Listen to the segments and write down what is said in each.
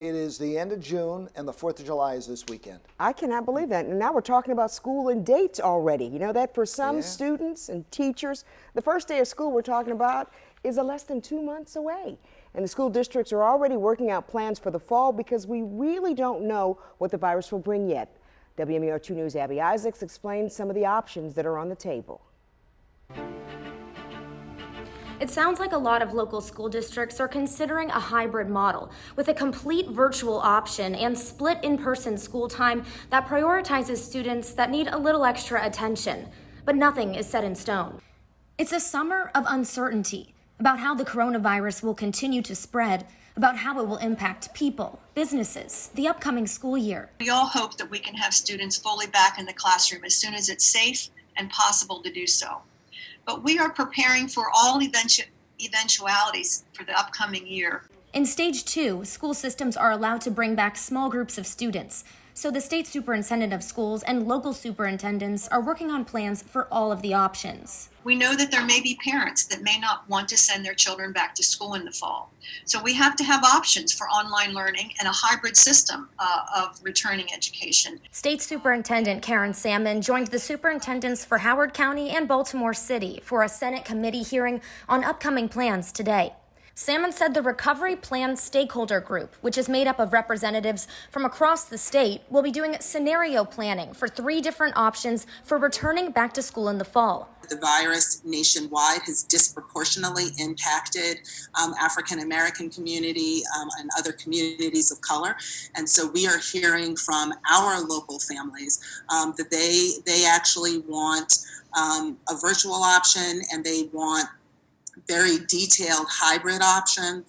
It is the end of June, and the 4th of July is this weekend. I cannot believe that. And now we're talking about school and dates already. You know that for some students and teachers, the first day of school we're talking about is less than 2 months away. And the school districts are already working out plans for the fall because we really don't know what the virus will bring yet. WMER 2 News' Abby Isaacs explains some of the options that are on the table. It sounds like a lot of local school districts are considering a hybrid model with a complete virtual option and split in-person school time that prioritizes students that need a little extra attention. But nothing is set in stone. It's a summer of uncertainty about how the coronavirus will continue to spread, about how it will impact people, businesses, the upcoming school year. We all hope that we can have students fully back in the classroom as soon as it's safe and possible to do so. But we are preparing for all eventualities for the upcoming year. In stage 2, school systems are allowed to bring back small groups of students. So the state superintendent of schools and local superintendents are working on plans for all of the options. We know that there may be parents that may not want to send their children back to school in the fall. So we have to have options for online learning and a hybrid system of returning education. State Superintendent Karen Salmon joined the superintendents for Howard County and Baltimore City for a Senate committee hearing on upcoming plans today. Salmon said the Recovery Plan Stakeholder Group, which is made up of representatives from across the state, will be doing scenario planning for 3 different options for returning back to school in the fall. The virus nationwide has disproportionately impacted African American community and other communities of color. And so we are hearing from our local families that they actually want a virtual option, and they want very detailed hybrid option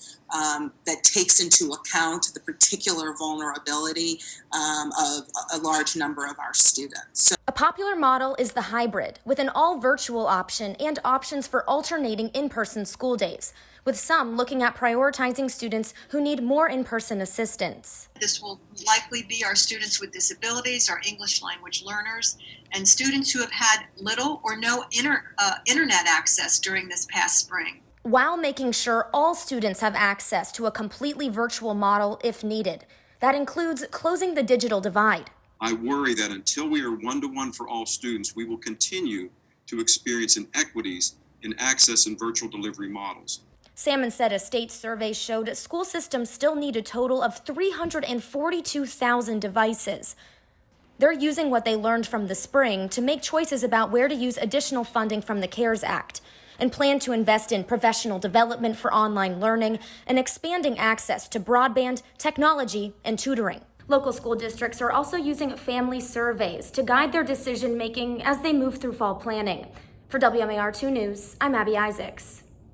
that takes into account the particular vulnerability of a large number of our students. So a popular model is the hybrid, with an all-virtual option and options for alternating in-person school days, with some looking at prioritizing students who need more in-person assistance. This will likely be our students with disabilities, our English language learners, and students who have had little or no internet access during this past spring. While making sure all students have access to a completely virtual model if needed. That includes closing the digital divide. I worry that until we are one-to-one for all students, we will continue to experience inequities in access and virtual delivery models. Salmon said a state survey showed school systems still need a total of 342,000 devices. They're using what they learned from the spring to make choices about where to use additional funding from the CARES Act and plan to invest in professional development for online learning and expanding access to broadband, technology, and tutoring. Local school districts are also using family surveys to guide their decision-making as they move through fall planning. For WMAR 2 News, I'm Abby Isaacs.